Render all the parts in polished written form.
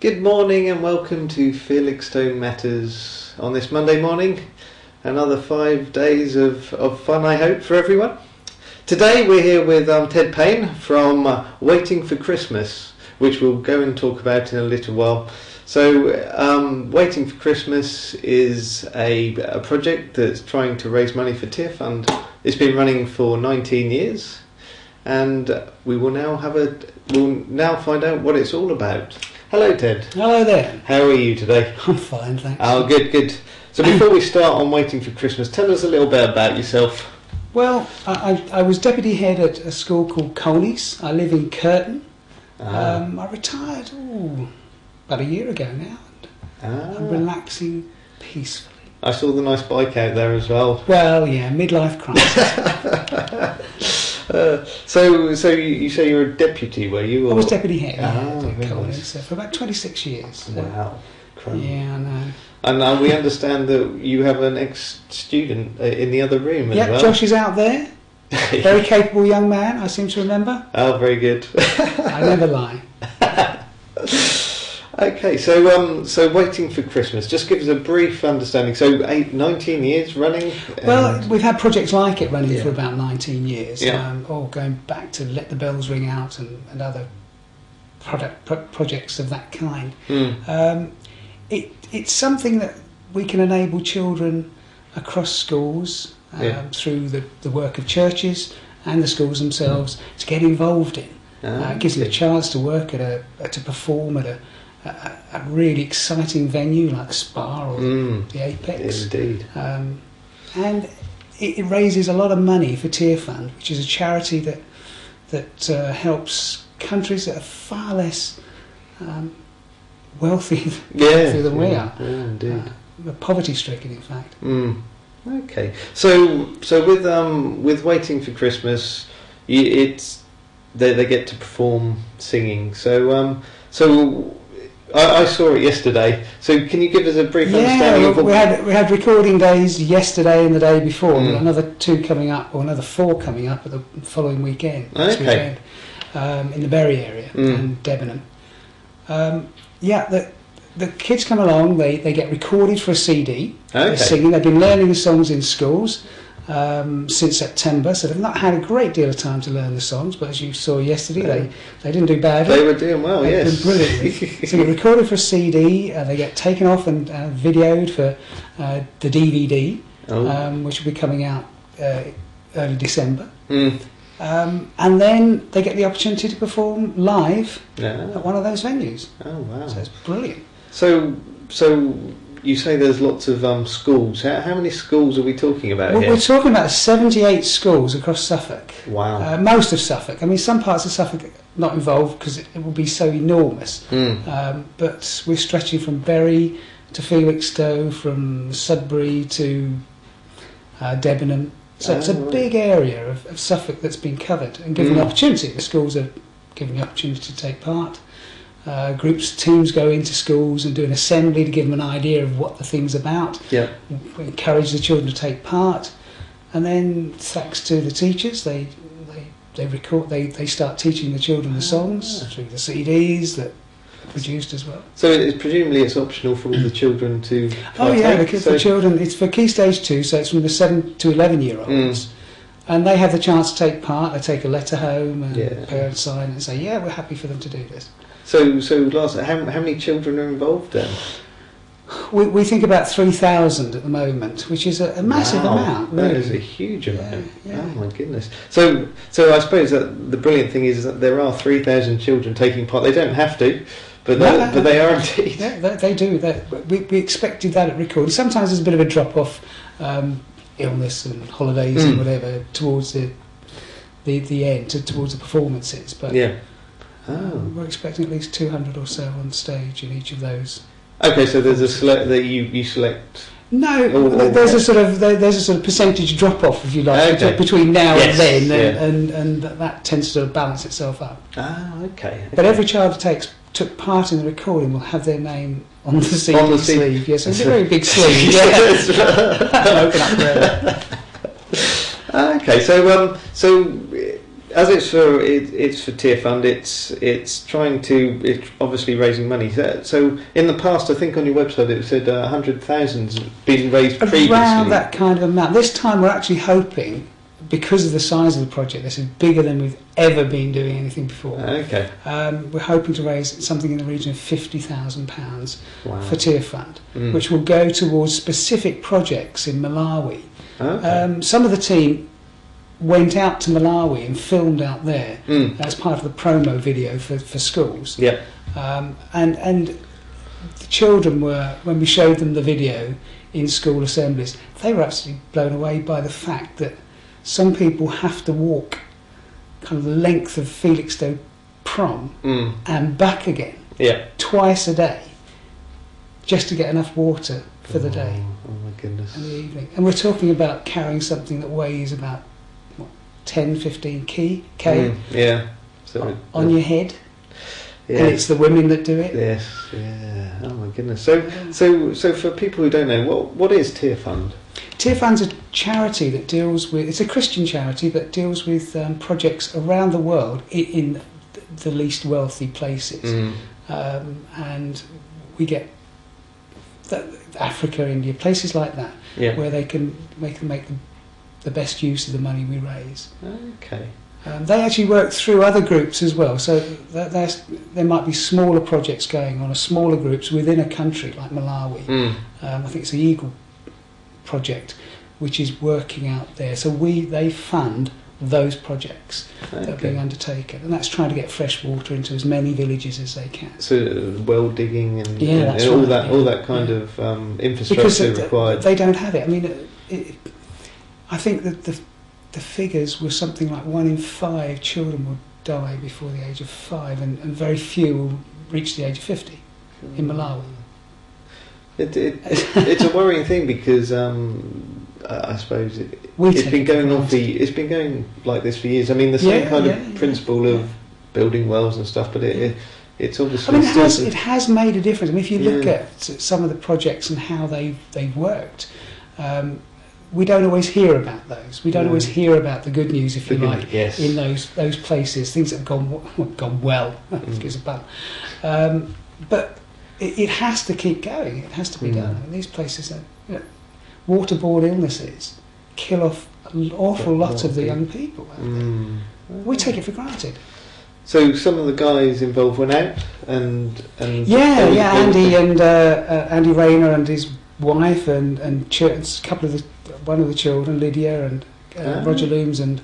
Good morning and welcome to Felixstowe Matters on this Monday morning. Another 5 days of fun, I hope, for everyone. Today we're here with Ted Payne from Waiting for Christmas, which we'll go and talk about in a little while. So Waiting for Christmas is a project that's trying to raise money for Tear Fund. It's been running for 19 years and we'll now find out what it's all about. Hello, Ted. Hello there. How are you today? I'm fine, thanks. Oh, good. So before we start on Waiting for Christmas, tell us a little bit about yourself. Well, I was deputy head at a school called Colney's. I live in Curtin. I retired about a year ago now. And I'm relaxing peacefully. I saw the nice bike out there as well. Well, yeah, midlife crisis. So you say you're a deputy, were you? Or? I was deputy head at Colney's for about 26 years. Wow. Yeah, I know. And we understand that you have an ex-student in the other room as well. Yeah, Josh is out there. Very capable young man, I seem to remember. Oh, very good. I never lie. Okay, so Waiting for Christmas, just give us a brief understanding. So 19 years running? Well, we've had projects like it running for about 19 years, Yeah. all going back to Let the Bells Ring Out and other projects of that kind. It's something that we can enable children across schools through the work of churches and the schools themselves to get involved in. It gives them a chance to work to perform at a really exciting venue like the Spa or the Apex. Indeed. And it raises a lot of money for Tear Fund, which is a charity that helps countries that are far less wealthy than we are. Yeah, indeed. Poverty-stricken, in fact. Okay. So with Waiting for Christmas, it's they get to perform singing. So I saw it yesterday. So can you give us a brief understanding of what we had recording days yesterday and the day before, with another 2 coming up, or another 4 coming up at the following weekend. This weekend, in the Bury area and Debenham. The kids come along. They get recorded for a CD. They're singing. They've been learning the songs in schools since September, so they've not had a great deal of time to learn the songs. But as you saw yesterday, they didn't do badly. They were doing well. They've yes, done brilliantly. So they get recorded for a CD. They get taken off and videoed for the DVD, which will be coming out early December. And then they get the opportunity to perform live at one of those venues. Oh wow! So it's brilliant. So you say there's lots of schools. How many schools are we talking about here? We're talking about 78 schools across Suffolk. Wow! Most of Suffolk. I mean, some parts of Suffolk are not involved because it will be so enormous. But we're stretching from Bury to Felixstowe, from Sudbury to Debenham. So it's a big area of Suffolk that's been covered and given the opportunity. The schools are given the opportunity to take part. Teams go into schools and do an assembly to give them an idea of what the thing's about. Yeah. We encourage the children to take part, and then thanks to the teachers, they record. They start teaching the children the songs through the CDs that are produced as well. So presumably it's optional for all the children to partake? For children, it's for Key Stage 2, so it's from the 7 to 11-year-olds. And they have the chance to take part. They take a letter home and parents sign and say, we're happy for them to do this. So last, how many children are involved then? We think about 3,000 at the moment, which is a massive amount. Really. That is a huge amount. Yeah. Oh my goodness! So I suppose that the brilliant thing is that there are 3,000 children taking part. They don't have to, but they are indeed. Yeah, they do. We expected that at recording. Sometimes there's a bit of a drop off, illness and holidays and whatever towards the end, towards the performances. But we're expecting at least 200 or so on stage in each of those. Okay, so there's a select that you select. No, there's a sort of percentage drop off, if you like, between now and then, and that tends to balance itself up. Okay. But every child who took part in the recording will have their name on the CD sleeve. Yes, it's a very big sleeve. Open up there. Okay, so as it's for Tier Fund, it's obviously raising money. So in the past, I think on your website it said 100,000's been raised previously. Around that kind of amount. This time we're actually hoping, because of the size of the project, this is bigger than we've ever been doing anything before. Okay. We're hoping to raise something in the region of £50,000 Wow. for Tier Fund, which will go towards specific projects in Malawi. Okay. Some of the team went out to Malawi and filmed out there as part of the promo video for schools. Yeah. And the children were, when we showed them the video in school assemblies, they were absolutely blown away by the fact that some people have to walk kind of the length of Felixstowe Prom and back again twice a day just to get enough water for the day. Oh my goodness. And the evening. And we're talking about carrying something that weighs about 10, 15 k yeah. So on your head. Yeah. And it's the women that do it. Yes, yeah. Oh my goodness. So for people who don't know, what is Tier Fund? Tier Fund's a charity that deals with, it's a Christian charity that deals with projects around the world in the least wealthy places. And we get Africa, India, places like that, where they can make the best use of the money we raise. Okay. They actually work through other groups as well, so there might be smaller projects going on, or smaller groups within a country like Malawi. I think it's the Eagle project, which is working out there. So they fund those projects that are being undertaken, and that's trying to get fresh water into as many villages as they can. So well digging and all that kind of infrastructure because required. They don't have it. I mean, I think that the figures were something like 1 in 5 children would die before the age of 5, and very few will reach the age of 50 in Malawi. It's a worrying thing because I suppose it's been going like this for years. I mean, the same kind of principle of building wells and stuff, but it's obviously. I mean, it has made a difference. I mean, if you look at some of the projects and how they've worked. We don't always hear about those. We don't always hear about the good news, if you like, in those places. Things that have gone well. Excuse the pun. But it has to keep going. It has to be done. I mean, these places, waterborne illnesses kill off an awful lot of the young people out there. We take it for granted. So some of the guys involved went out and Andy Rayner and his wife and one of the children, Lydia and Roger Looms, and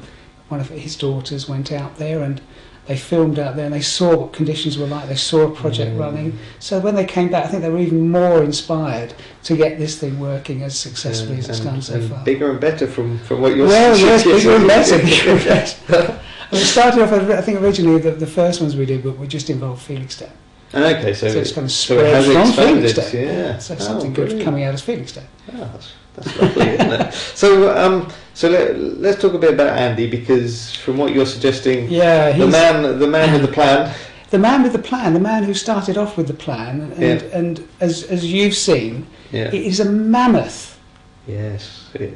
one of his daughters went out there and they filmed out there and they saw what conditions were like. They saw a project running. So when they came back, I think they were even more inspired to get this thing working as successfully as it's done so far. Bigger and better from what you're saying. Well, yes, bigger and better. I mean, it started off, I think originally the first ones we did were just involved Felixstowe. Okay, so it's kind of spread from Felixstowe. Yeah. So something good coming out of Felixstowe. Oh, that's lovely, isn't it? So let's talk a bit about Andy, because from what you're suggesting, the man with the plan. The man with the plan, the man who started off with the plan, and as you've seen, it is a mammoth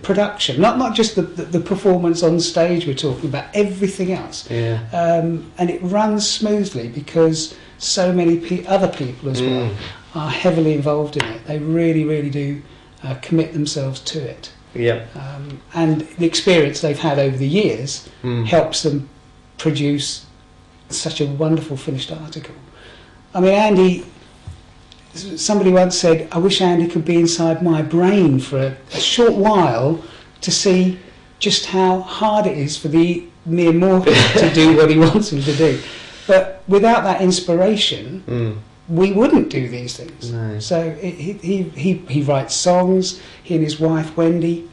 production. Not just the performance on stage we're talking about, everything else. And it runs smoothly because so many other people as well are heavily involved in it. They really, really do commit themselves to it. And the experience they've had over the years helps them produce such a wonderful finished article. I mean, Andy, somebody once said, I wish Andy could be inside my brain for a short while to see just how hard it is for the mere mortal to do what he wants him to do. But without that inspiration, we wouldn't do these things. No. So he writes songs. He and his wife Wendy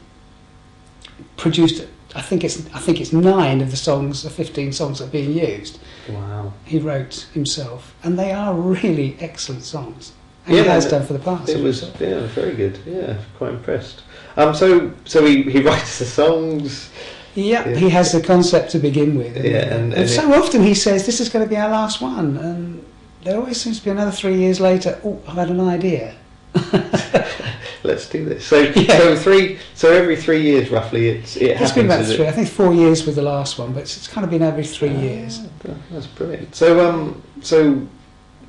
produced, I think it's 9 of the songs, the 15 songs that are being used. Wow. He wrote himself, and they are really excellent songs. And he has done for the past. It was very good. Yeah, quite impressed. So he writes the songs. Yeah, he has the concept to begin with. And so often he says, this is going to be our last one. And there always seems to be another 3 years later, I've had an idea. Let's do this. So every 3 years roughly it happens. It's been about three. I think 4 years with the last one, but it's kind of been every 3 years. That's brilliant. So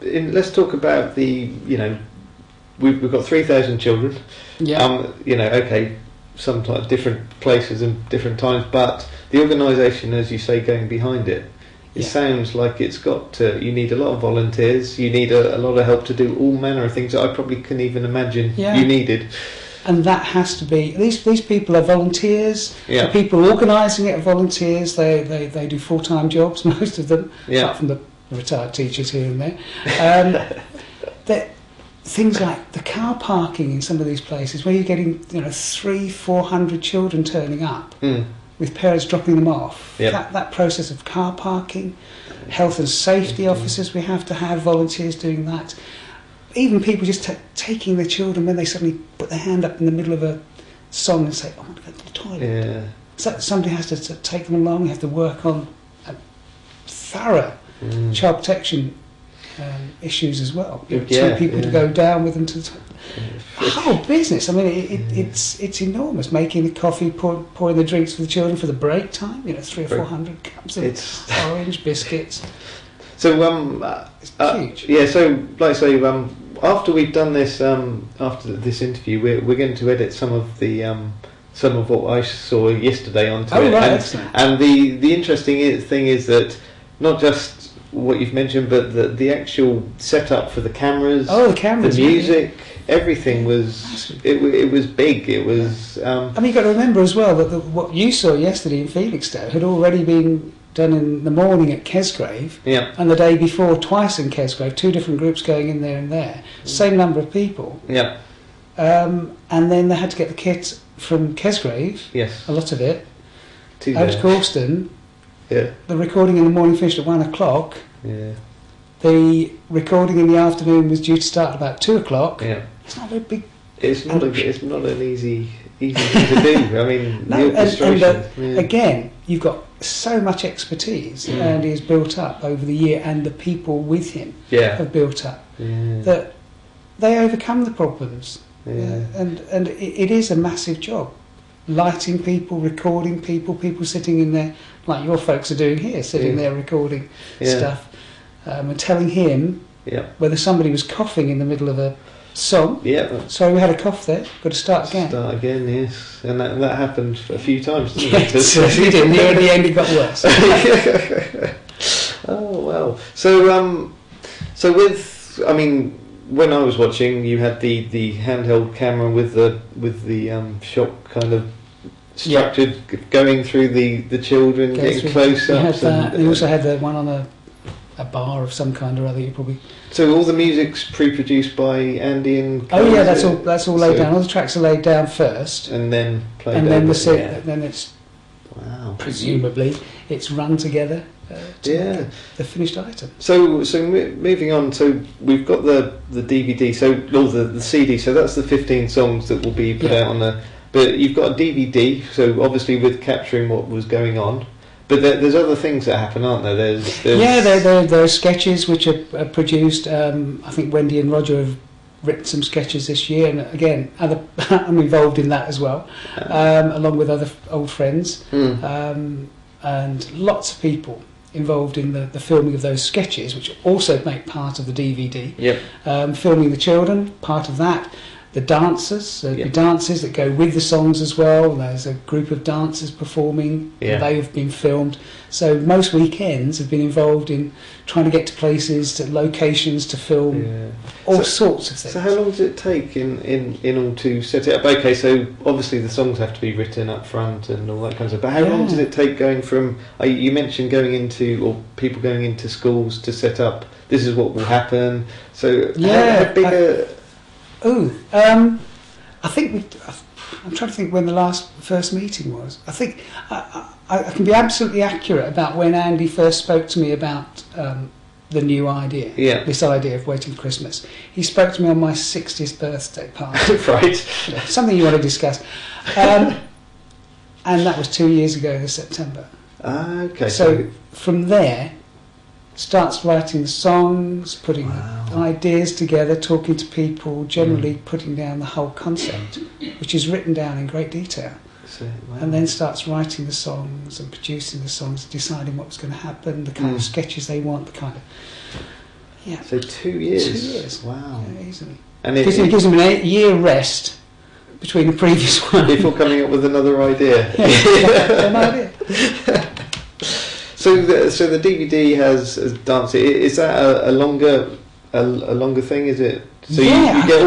let's talk about we've got 3,000 children. Yeah. Okay, sometimes different places and different times, but the organisation, as you say, going behind it. It sounds like it's got. You need a lot of volunteers. You need a lot of help to do all manner of things that I probably couldn't even imagine you needed. And that has to be. These people are volunteers. Yeah. The people organising it are volunteers. They do full-time jobs, most of them, apart from the retired teachers here and there. Things like the car parking in some of these places, where you're getting 300-400 children turning up. With parents dropping them off. Yep. That process of car parking, health and safety officers, we have to have volunteers doing that. Even people just taking their children when they suddenly put their hand up in the middle of a song and say, I want to go to the toilet. Yeah. So somebody has to take them along. You have to work on thorough child protection issues as well. Two people to go down with them to the toilet. The whole business. I mean, it's enormous. Making the coffee, pouring the drinks for the children for the break time. 300 or 400 cups of orange biscuits. So it's huge. Yeah. So like I say, after we've done this, after this interview, we're going to edit some of what I saw yesterday onto it. Right, excellent. And the interesting thing is that not just what you've mentioned, but the actual setup for the cameras, the music. Everything was it was big. It was. I mean, you've got to remember as well that what you saw yesterday in Felixstowe had already been done in the morning at Kesgrave, and the day before twice in Kesgrave. 2 different groups going in there and there, same number of people. Yeah. And then they had to get the kit from Kesgrave. Yes. A lot of it. Out to Corkston. Yeah. The recording in the morning finished at 1 o'clock. Yeah. The recording in the afternoon was due to start at about 2 o'clock. Yeah. It's not a very big. It's not an easy thing to do. I mean, no, the orchestration. Again, you've got so much expertise that Andy has built up over the year, and the people with him have built up that they overcome the problems. Yeah. And it is a massive job. Lighting people, recording people sitting in there, like your folks are doing here, sitting there recording stuff, and telling him whether somebody was coughing in the middle of a song. Yeah. So we had a cough there. Got to start again. Start again, yes. And that happened a few times, didn't it? Yes, it did. Near the end, it got worse. Oh wow. So when I was watching, you had the handheld camera with the shot kind of structured, going through the children, getting close ups. You also had the one on a bar of some kind or other. You probably. So all the music's pre-produced by Andy and. Oh yeah, that's all laid down. All the tracks are laid down first, and then played. And then then it's. Wow. Presumably, it's run together. The finished item. So moving on. So we've got the DVD. So or the CD. So that's the 15 songs that will be put out on the. But you've got a DVD. So obviously with capturing what was going on. But there's other things that happen, aren't there? There are sketches which are produced. I think Wendy and Roger have written some sketches this year, and again, I'm involved in that as well, along with other old friends, and lots of people involved in the filming of those sketches, which also make part of the DVD. Yep. Filming the children, part of that. The dancers, there'll be dances that go with the songs as well. There's a group of dancers performing. They have been filmed. So most weekends have been involved in trying to get to places, to locations to film all sorts of things. So how long does it take in all to set it up? Okay, so obviously the songs have to be written up front and all that kind of stuff. But how long does it take going from, you mentioned people going into schools to set up, this is what will happen. So how big I think I'm trying to think when the first meeting was. I think I can be absolutely accurate about when Andy first spoke to me about the new idea, this idea of waiting for Christmas. He spoke to me on my 60th birthday party. Right. Something you want to discuss. And that was 2 years ago this September. Okay. So from there, starts writing the songs, putting the ideas together, talking to people, generally putting down the whole concept, which is written down in great detail. And then starts writing the songs and producing the songs, deciding what's going to happen, the kind of sketches they want, the kind of... Yeah. So 2 years? 2 years. Wow. Yeah, easily. And it gives them an 8-year rest between the previous one. Before coming up with another idea. An idea. So the DVD has dance. Is that a longer thing? Is it? So you get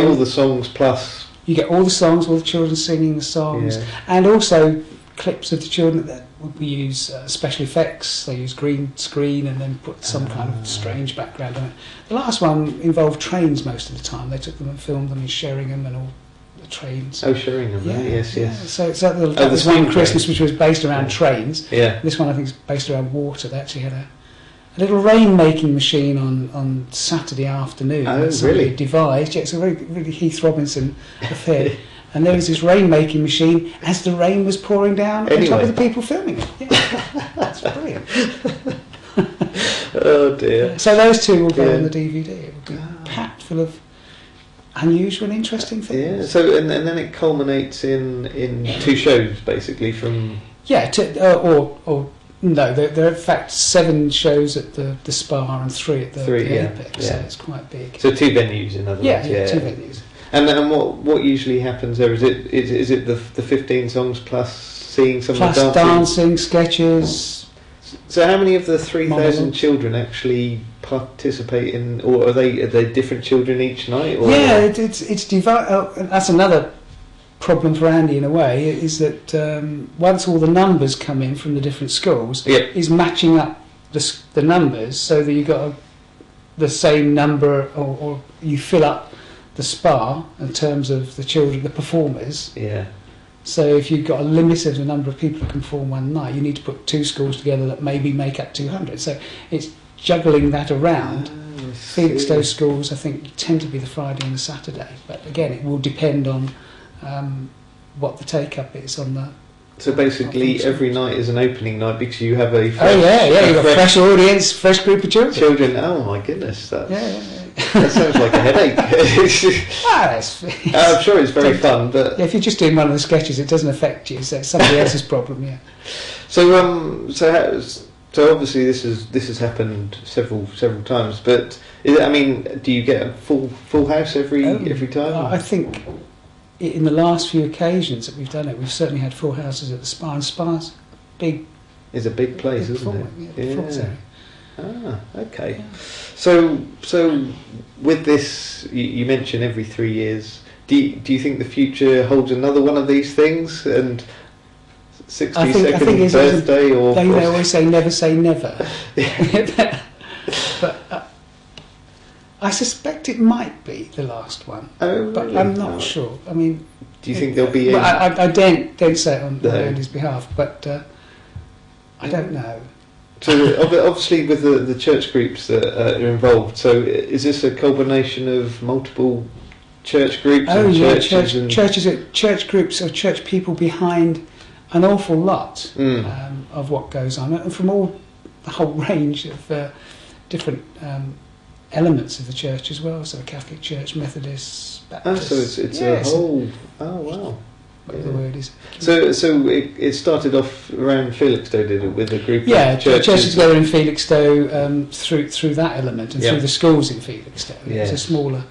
all the songs plus. You get all the songs, all the children singing the songs, and also clips of the children that we use special effects. They use green screen and then put some kind of strange background on it. The last one involved trains most of the time. They took them and filmed them in Sheringham and all the trains. Oh, Sheringham, yes. So that was one Christmas which was based around trains. Yeah. This one I think is based around water. They actually had a little rain-making machine on Saturday afternoon. Oh, somebody really? Devised. Yeah, it's a really Heath Robinson affair. And there was this rain-making machine as the rain was pouring down on top of the people filming it. Yeah. That's brilliant. Oh dear. So those two will go on the DVD. It will be packed full of unusual and interesting things. Yeah. So and then it culminates in 2 shows basically from. Yeah. No, there are in fact 7 shows at the Spa and 3 at the Apex. So it's quite big. So 2 venues in other words. Yeah, 2 venues. And what usually happens there? Is it the 15 songs plus seeing some plus of the dancing sketches? So how many of the 3,000 children actually participate in, or are they different children each night? Or it's divided. That's another problem for Andy in a way, is that once all the numbers come in from the different schools, is matching up the numbers so that you got the same number, or you fill up the Spa in terms of the children, the performers. Yeah. So if you've got a limit of the number of people who can perform one night, you need to put 2 schools together that maybe make up 200. So it's juggling that around. Felixstowe schools, I think, tend to be the Friday and the Saturday. But again, it will depend on what the take-up is on the... So basically every night is an opening night because you have a fresh... you've got a fresh audience, fresh group of children. Oh my goodness, that sounds like a headache. I'm sure it's very fun, but... if you're just doing one of the sketches, it doesn't affect you, so it's somebody else's problem, So obviously this has happened several times, but do you get a full house every time? I think in the last few occasions that we've done it, we've certainly had full houses at the Spa, and Spa's big. It's a big place, isn't it? Yeah. Okay. Yeah. So with this, you mentioned every 3 years. Do you think the future holds another one of these things? And 62nd birthday, or they always say never say never. But I suspect it might be the last one. Oh, really? But I'm not sure. I mean, do you think there'll be? I don't say it on Andy's behalf, but I don't know. So obviously, with the church groups that are involved, so is this a combination of multiple church groups? Church groups or church people behind an awful lot of what goes on, and from the whole range of different elements of the church as well. So Catholic Church, Methodists, Baptists. So it's a whole. Oh wow. The word is. So it started off around Felixstowe, did it, with a group of churches together in Felixstowe through that element and through the schools in Felixstowe. It was a smaller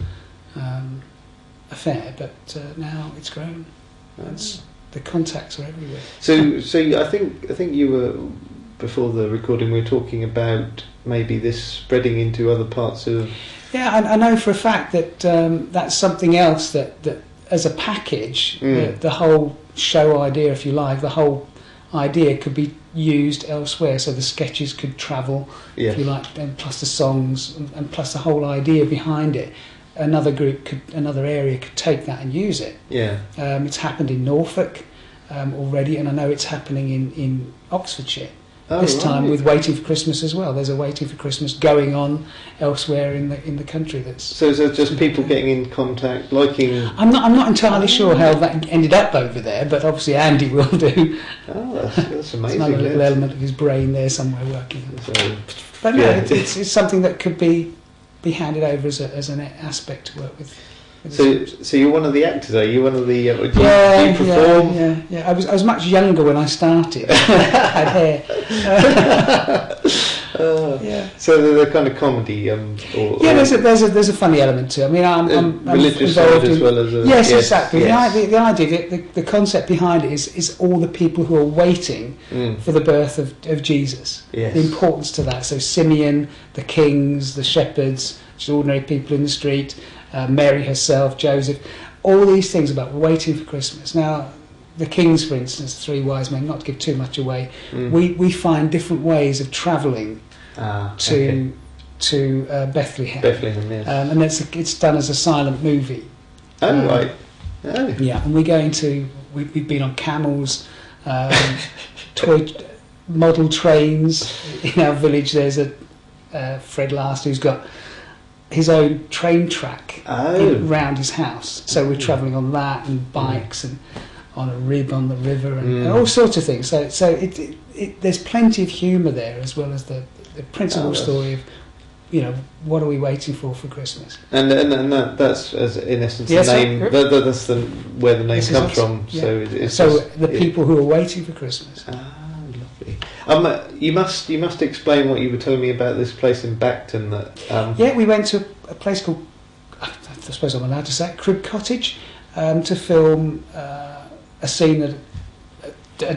affair, but now it's grown. The contacts are everywhere. So I think you were, before the recording, we were talking about maybe this spreading into other parts of. Yeah, I know for a fact that that's something else that as a package, the whole show idea, if you like, the whole idea could be used elsewhere. So the sketches could travel, if you like, and plus the songs, and plus the whole idea behind it. Another area could take that and use it. Yeah. It's happened in Norfolk already, and I know it's happening in Oxfordshire. This time with Waiting for Christmas as well. There's a Waiting for Christmas going on elsewhere in the country. So is it just people getting in contact, liking? I'm not entirely sure how that ended up over there, but obviously Andy will do. Oh, that's amazing. It's another little element of his brain there somewhere working. But no, it's something that could be be handed over as an aspect to work with. So you're one of the actors, are you? One of the do you perform? Yeah. I was much younger when I started. I had hair. So they're kind of comedy. There's a funny element to it. I mean, I'm religious involved side as in, well as yes, exactly. Yes. The idea, the concept behind it is all the people who are waiting for the birth of Jesus. Yes. The importance to that. So Simeon, the kings, the shepherds, just ordinary people in the street. Mary herself, Joseph, all these things about waiting for Christmas. Now, the kings, for instance, three wise men, not to give too much away, we find different ways of travelling to Bethlehem. Bethlehem, yes. And it's done as a silent movie. Oh, right. Oh. Yeah, and we've been on camels, toy model trains. In our village, there's a Fred Last who's got his own train track round his house. So we're travelling on that, and bikes, and on a rib on the river, and all sorts of things. So there's plenty of humour there, as well as the principal story of, what are we waiting for Christmas? And that's, as in essence, the name. That's where the name comes from. Yeah. So it's people who are waiting for Christmas. Lovely. You must explain what you were telling me about this place in Bacton. That we went to a place called, I suppose I'm allowed to say it, Crib Cottage, to film a scene a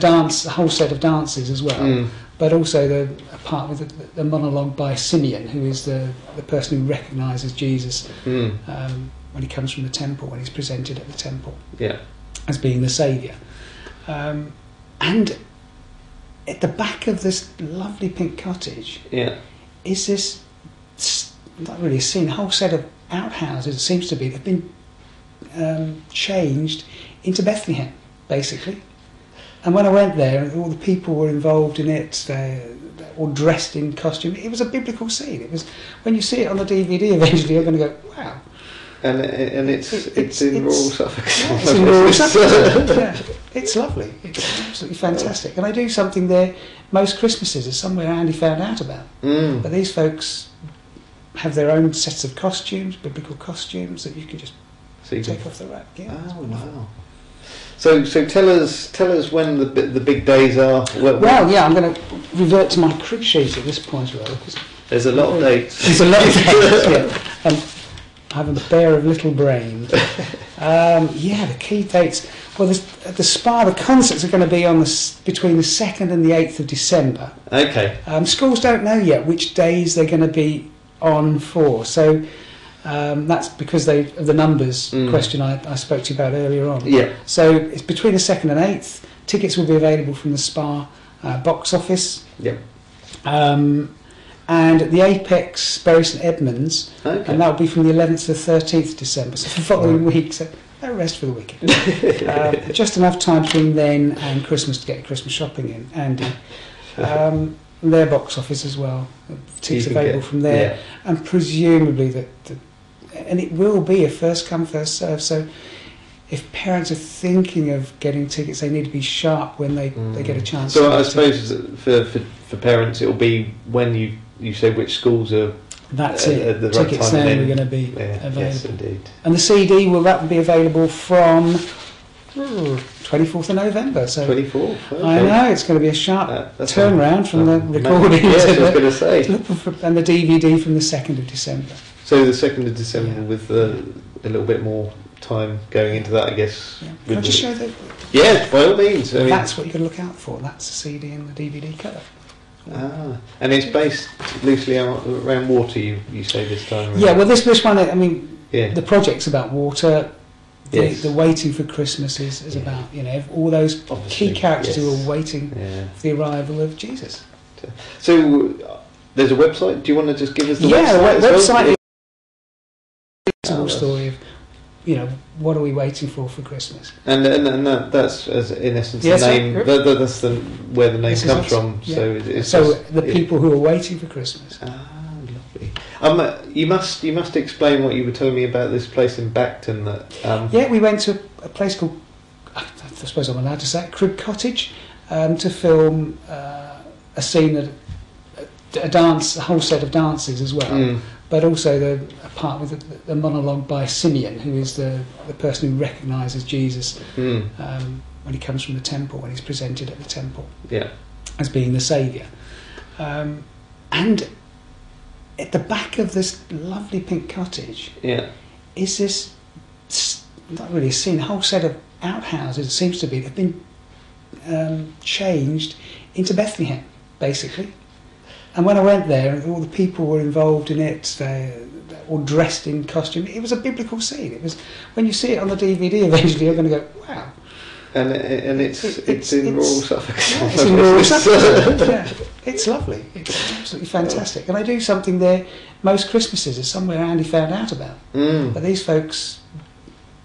whole set of dances as well. But also a part with the monologue by Simeon, who is the person who recognises Jesus when he comes from the temple, when he's presented at the temple as being the saviour. And at the back of this lovely pink cottage is this, not really a scene, a whole set of outhouses, it seems to be. They've been changed into Bethlehem, basically. And when I went there, all the people were involved in it, they all dressed in costume. It was a biblical scene. It was, when you see it on the DVD eventually, you're going to go, wow. And it's in rural Suffolk. It's in rural Suffolk. It's lovely. It's absolutely fantastic. And I do something there most Christmases. It's somewhere Andy found out about. But these folks have their own sets of costumes, biblical costumes, that you can just take off the rack. Yeah, wow. So tell us when the big days are. I'm going to revert to my crib sheet at this point, rather. There's a lot of dates. There's a lot of dates. And having the bear of little brain. The key dates. Well, at the Spa, the concerts are going to be on between the 2nd and the 8th of December. Okay. Schools don't know yet which days they're going to be on for. So that's because of the numbers question I spoke to you about earlier on. Yeah. So it's between the 2nd and 8th. Tickets will be available from the Spa box office. Yep. And at the Apex, Bury St Edmunds, and that will be from the 11th to the 13th December, so the following week, so no rest for the weekend. Just enough time between then and Christmas to get Christmas shopping in, Andy. Their box office as well, tickets available from there, and presumably and it will be a first come, first serve, so if parents are thinking of getting tickets, they need to be sharp when they get a chance. So I suppose for parents, it will be when you say which schools are. That's it. At the tickets right time then are going to be available. Yes, indeed. And the CD will be available from 24th of November. So 24th. Okay. I know it's going to be a sharp turnaround from the recording. Yes, I was going to say. And the DVD from the 2nd of December. So the 2nd of December with a little bit more time going into that, I guess. Yeah. Can I just show that? Yeah, by all means. That's what you've got to look out for. That's the CD and the DVD cover. And it's based loosely around water, you say this time around? Yeah, well this one, the project's about water. The waiting for Christmas is about, all those key characters who are waiting for the arrival of Jesus. So there's a website. Do you want to just give us the website? Yeah, the website is a story of, what are we waiting for Christmas? And that's, as in essence, the name. That's where the name comes from. Yeah. So the people who are waiting for Christmas. Lovely. You must explain what you were telling me about this place in Bacton. That we went to a place called, I suppose I'm allowed to say it, Crib Cottage, to film a scene a whole set of dances as well. but also a part with the monologue by Simeon, who is the person who recognises Jesus when he comes from the temple, when he's presented at the temple as being the saviour. And at the back of this lovely pink cottage is this, not really a scene, a whole set of outhouses, it seems to be, they've been changed into Bethlehem, basically. And when I went there, all the people were involved in it, they all dressed in costume. It was a biblical scene. It was, when you see it on the DVD eventually, you're going to go, wow. And it's in rural Suffolk. Yeah, it's in rural Suffolk. Yeah, it's lovely. It's absolutely fantastic. And they do something there most Christmases. It's somewhere Andy found out about. But these folks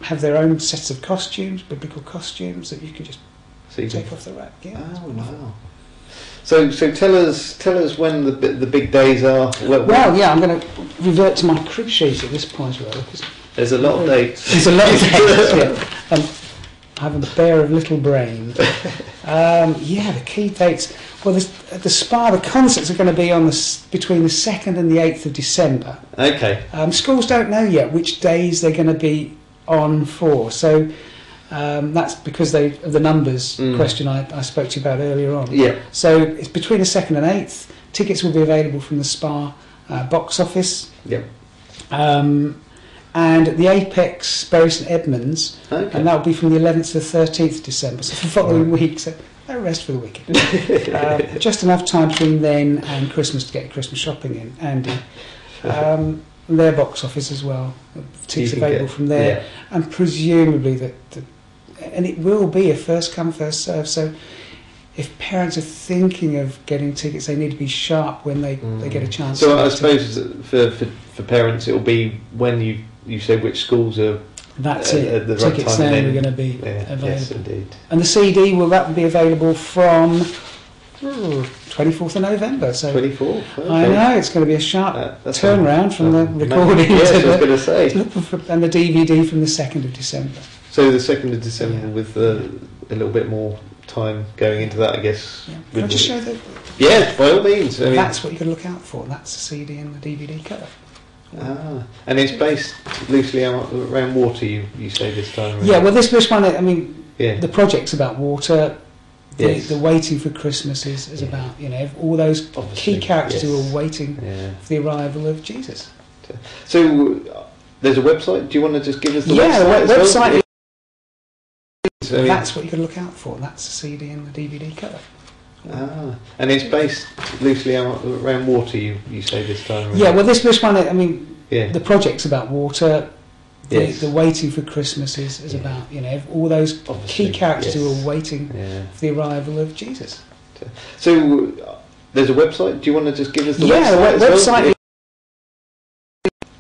have their own sets of costumes, biblical costumes, that you can just take off the rack. Yeah, oh, wow. So tell us when the big days are. Well, yeah, I'm going to revert to my crib sheet at this point, really. There's a lot of dates. There's a lot of dates, yeah. I have a bear of little brain. The key dates. Well, at the Spa, the concerts are going to be on between the 2nd and the 8th of December. Okay. Schools don't know yet which days they're going to be on for. So that's because of the numbers question I spoke to you about earlier on. Yeah. So it's between the 2nd and 8th. Tickets will be available from the Spa box office. Yep. And at the Apex, Bury St Edmunds, and that will be from the 11th to the 13th of December, so for the following week, so no rest for the weekend. Just enough time between then and Christmas to get Christmas shopping in, Andy. Their box office as well, tickets available from there, and presumably and it will be a first come, first serve, so if parents are thinking of getting tickets, they need to be sharp when they get a chance. So I suppose for parents, it will be when you say which schools are. That's it. At the tickets right time then are going to be available. Yes, indeed. And the CD that will be available from 24th of November. So 24th. Okay. I know it's going to be a sharp turnaround from the recording yes, I was going to say. And the DVD from the 2nd of December. So the 2nd of December with a little bit more time going into that, I guess. Yeah. Can I just show that? Yeah, by all means. I mean, that's what you've got to look out for. That's the CD and the DVD cover. And it's based loosely around water, you say this time around. Yeah, well this one, I mean, yeah. The project's about water. Yes. The waiting for Christmas is about, all those key characters who are waiting for the arrival of Jesus. So there's a website. Do you want to just give us the website? Yeah, the website. I mean, that's what you've got to look out for. That's the CD and the DVD cover. And it's based loosely around water, you say this time around. Yeah, well this one, I mean, yeah. The project's about water. Yes. The waiting for Christmas is about, all those key characters who are waiting for the arrival of Jesus. So there's a website. Do you want to just give us the website? Yeah, the website.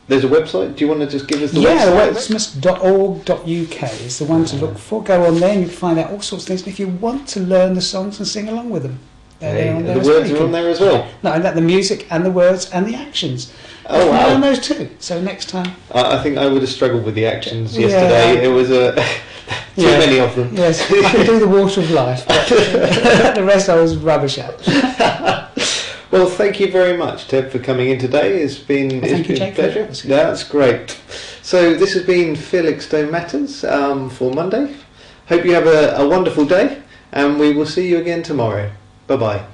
There's a website. Do you want to just give us the website? Yeah, Christmas.org.uk is the one to look for. Go on there and you can find out all sorts of things. And if you want to learn the songs and sing along with them, they're on there. The words are on there as well. No, the music and the words and the actions. Oh wow! Learn those too. So next time. I think I would have struggled with the actions yesterday. It was too many of them. Yes, I could do the water of life, but the rest I was rubbish at. Well, thank you very much, Ted, for coming in today. It's been a pleasure. That's great. So this has been Felixstowe Matters for Monday. Hope you have a wonderful day, and we will see you again tomorrow. Bye bye.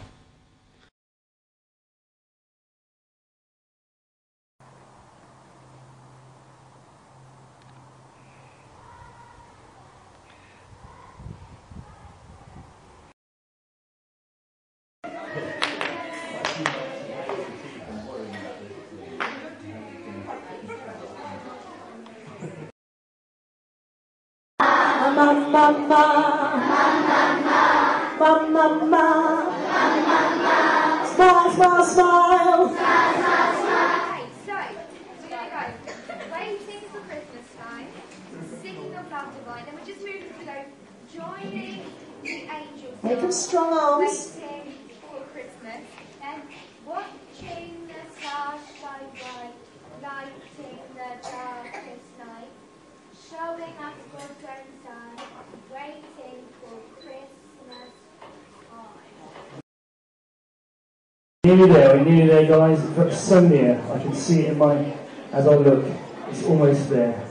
Smile, smile, smile. Okay, so we're going to go waiting for Christmas time, singing of love divine, then we're just moving to go joining the angels. Make them strong arms. Waiting for Christmas, and watching the stars shine bright, lighting the darkest night, showing us God's own sun, waiting for Christmas. We're nearly there, guys. It's so near. I can see it as I look. It's almost there.